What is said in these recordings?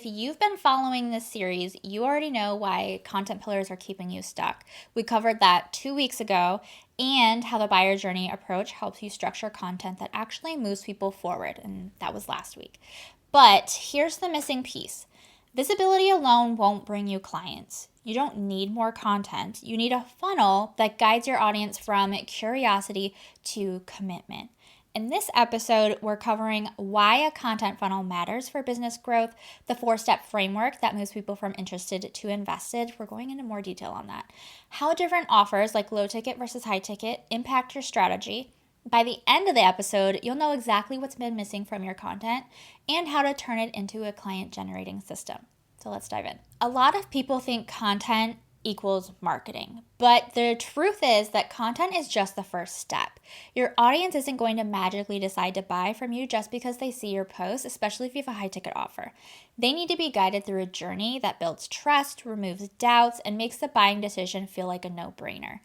If you've been following this series, you already know why content pillars are keeping you stuck. We covered that 2 weeks ago, and how the buyer journey approach helps you structure content that actually moves people forward, and that was last week. But here's the missing piece. Visibility alone won't bring you clients. You don't need more content. You need a funnel that guides your audience from curiosity to commitment. In this episode, we're covering why a content funnel matters for business growth, the 4-step framework that moves people from interested to invested. We're going into more detail on that. How different offers like low ticket versus high ticket impact your strategy. By the end of the episode, you'll know exactly what's been missing from your content and how to turn it into a client-generating system. So let's dive in. A lot of people think content equals marketing, but the truth is that content is just the first step. Your audience isn't going to magically decide to buy from you just because they see your post, especially if you have a high-ticket offer. They need to be guided through a journey that builds trust, removes doubts, and makes the buying decision feel like a no-brainer.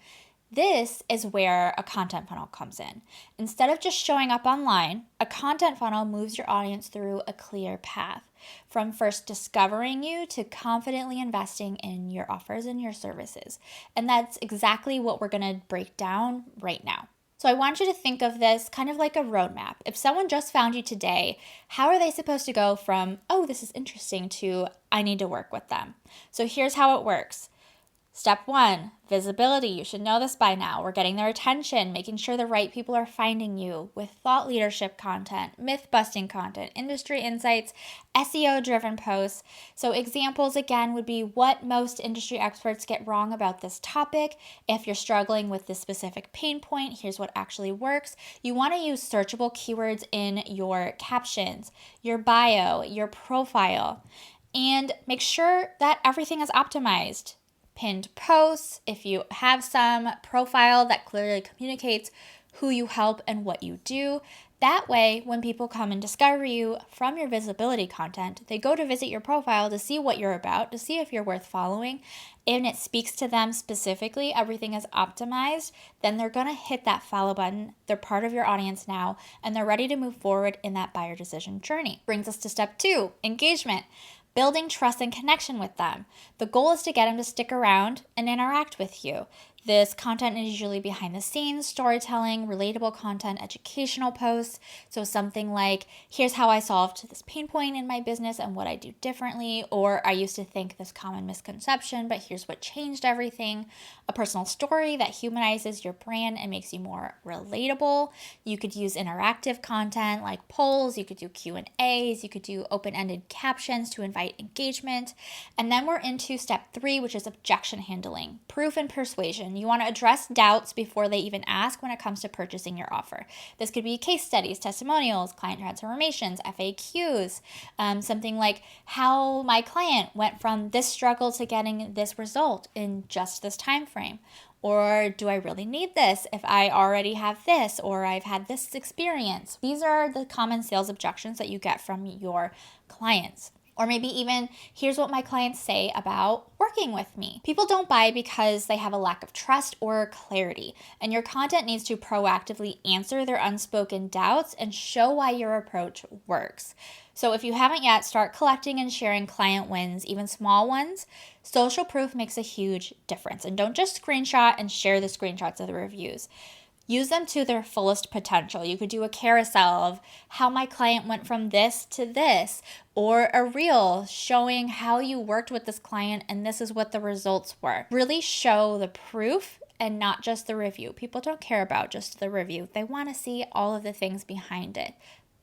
This is where a content funnel comes in. Instead of just showing up online, a content funnel moves your audience through a clear path, from first discovering you to confidently investing in your offers and your services. And that's exactly what we're going to break down right now. So I want you to think of this kind of like a roadmap. If someone just found you today, how are they supposed to go from, oh, this is interesting, to I need to work with them? So here's how it works. Step 1, visibility. You should know this by now. We're getting their attention, making sure the right people are finding you with thought leadership content, myth-busting content, industry insights, SEO-driven posts. So examples, again, would be what most industry experts get wrong about this topic. If you're struggling with this specific pain point, here's what actually works. You want to use searchable keywords in your captions, your bio, your profile, and make sure that everything is optimized. Pinned posts, if you have some profile that clearly communicates who you help and what you do. That way, when people come and discover you from your visibility content, they go to visit your profile to see what you're about, to see if you're worth following, and it speaks to them specifically, everything is optimized, then they're going to hit that follow button. They're part of your audience now, and they're ready to move forward in that buyer decision journey. Brings us to step 2, engagement. Building trust and connection with them. The goal is to get them to stick around and interact with you. This content is usually behind the scenes, storytelling, relatable content, educational posts. So something like, here's how I solved this pain point in my business and what I do differently, or I used to think this common misconception, but here's what changed everything. A personal story that humanizes your brand and makes you more relatable. You could use interactive content like polls, you could do Q&As, you could do open-ended captions to invite engagement. And then we're into step 3, which is objection handling, proof and persuasion. You want to address doubts before they even ask when it comes to purchasing your offer. This could be case studies, testimonials, client transformations, FAQs, something like how my client went from this struggle to getting this result in just this time frame. Or do I really need this if I already have this, or I've had this experience? These are the common sales objections that you get from your clients. Or maybe even, here's what my clients say about working with me. People don't buy because they have a lack of trust or clarity, and your content needs to proactively answer their unspoken doubts and show why your approach works. So if you haven't yet, start collecting and sharing client wins, even small ones. Social proof makes a huge difference. And don't just screenshot and share the screenshots of the reviews. Use them to their fullest potential. You could do a carousel of how my client went from this to this, or a reel showing how you worked with this client and this is what the results were. Really show the proof and not just the review. People don't care about just the review. They want to see all of the things behind it.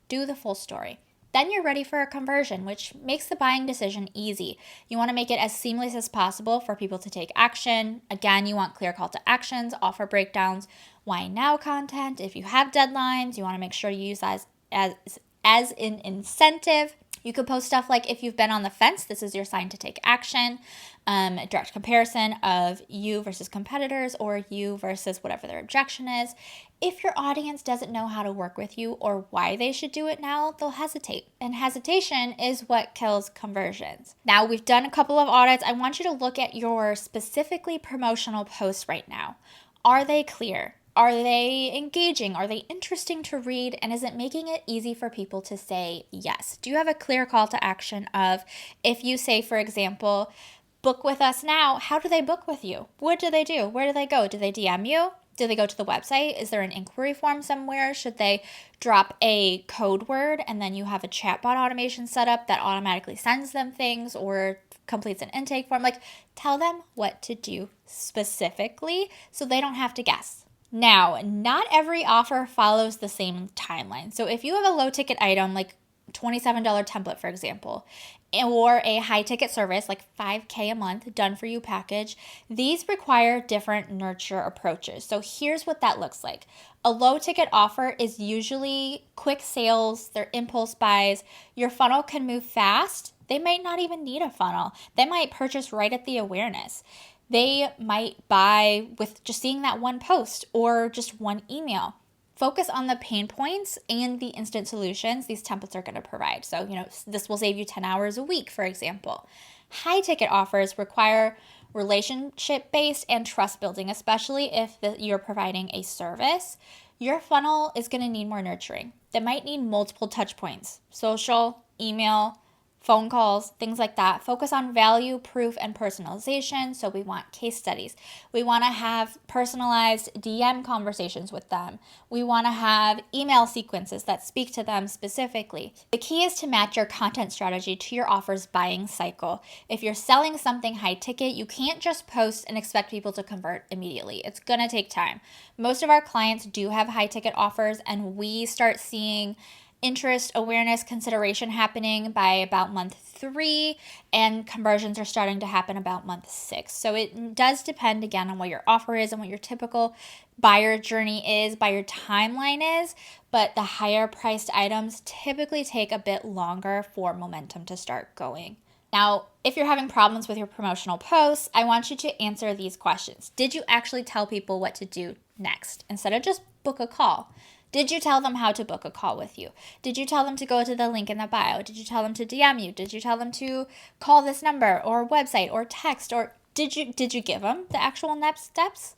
Do the full story. Then you're ready for a conversion, which makes the buying decision easy. You want to make it as seamless as possible for people to take action. Again, you want clear call to actions, offer breakdowns, why now content. If you have deadlines, you want to make sure you use that as an incentive. You could post stuff like, if you've been on the fence, this is your sign to take action. A direct comparison of you versus competitors, or you versus whatever their objection is. If your audience doesn't know how to work with you or why they should do it now, they'll hesitate. And hesitation is what kills conversions. Now, we've done a couple of audits. I want you to look at your specifically promotional posts right now. Are they clear? Are they engaging? Are they interesting to read? And is it making it easy for people to say yes? Do you have a clear call to action of, if you say, for example, book with us now, how do they book with you? What do they do? Where do they go? Do they DM you? Do they go to the website? Is there an inquiry form somewhere? Should they drop a code word and then you have a chatbot automation set up that automatically sends them things or completes an intake form? Like, tell them what to do specifically so they don't have to guess. Now, not every offer follows the same timeline. So if you have a low ticket item like $27 template, for example, or a high ticket service like $5K a month done for you package, these require different nurture approaches. So here's what that looks like. A low ticket offer is usually quick sales, they're impulse buys. Your funnel can move fast. They might not even need a funnel. They might purchase right at the awareness. They might buy with just seeing that one post or just one email. Focus on the pain points and the instant solutions these templates are going to provide. So, this will save you 10 hours a week, for example. High ticket offers require relationship-based and trust building, especially if you're providing a service. Your funnel is going to need more nurturing. They might need multiple touch points, social, email, phone calls, things like that. Focus on value, proof, and personalization. So we want case studies. We want to have personalized DM conversations with them. We want to have email sequences that speak to them specifically. The key is to match your content strategy to your offer's buying cycle. If you're selling something high ticket, you can't just post and expect people to convert immediately. It's going to take time. Most of our clients do have high ticket offers, and we start seeing interest, awareness, consideration happening by about month 3, and conversions are starting to happen about month 6. So it does depend again on what your offer is and what your typical buyer journey is, buyer timeline is, but the higher priced items typically take a bit longer for momentum to start going. Now, if you're having problems with your promotional posts, I want you to answer these questions. Did you actually tell people what to do next instead of just book a call? Did you tell them how to book a call with you? Did you tell them to go to the link in the bio? Did you tell them to DM you? Did you tell them to call this number or website or text? Or did you give them the actual next steps?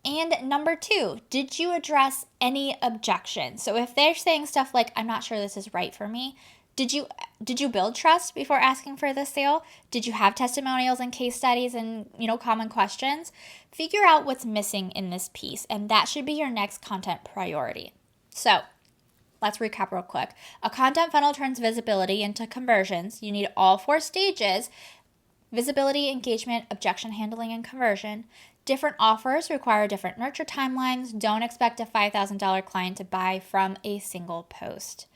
And number 2, did you address any objections? So if they're saying stuff like, I'm not sure this is right for me, did you build trust before asking for the sale? Did you have testimonials and case studies and, common questions? Figure out what's missing in this piece, and that should be your next content priority. So, let's recap real quick. A content funnel turns visibility into conversions. You need all 4 stages: visibility, engagement, objection handling, and conversion. Different offers require different nurture timelines. Don't expect a $5,000 client to buy from a single post.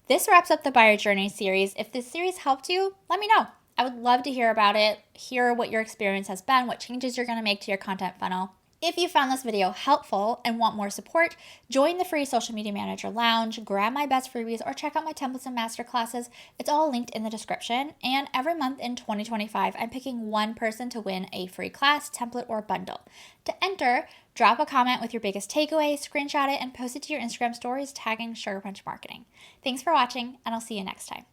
This wraps up the Buyer Journey series. If this series helped you, let me know. I would love to hear about it, hear what your experience has been, what changes you're going to make to your content funnel. If you found this video helpful and want more support, join the free Social Media Manager Lounge, grab my best freebies, or check out my templates and masterclasses. It's all linked in the description. And every month in 2025, I'm picking one person to win a free class, template, or bundle. To enter, drop a comment with your biggest takeaway, screenshot it, and post it to your Instagram stories tagging Sugar Punch Marketing. Thanks for watching, and I'll see you next time.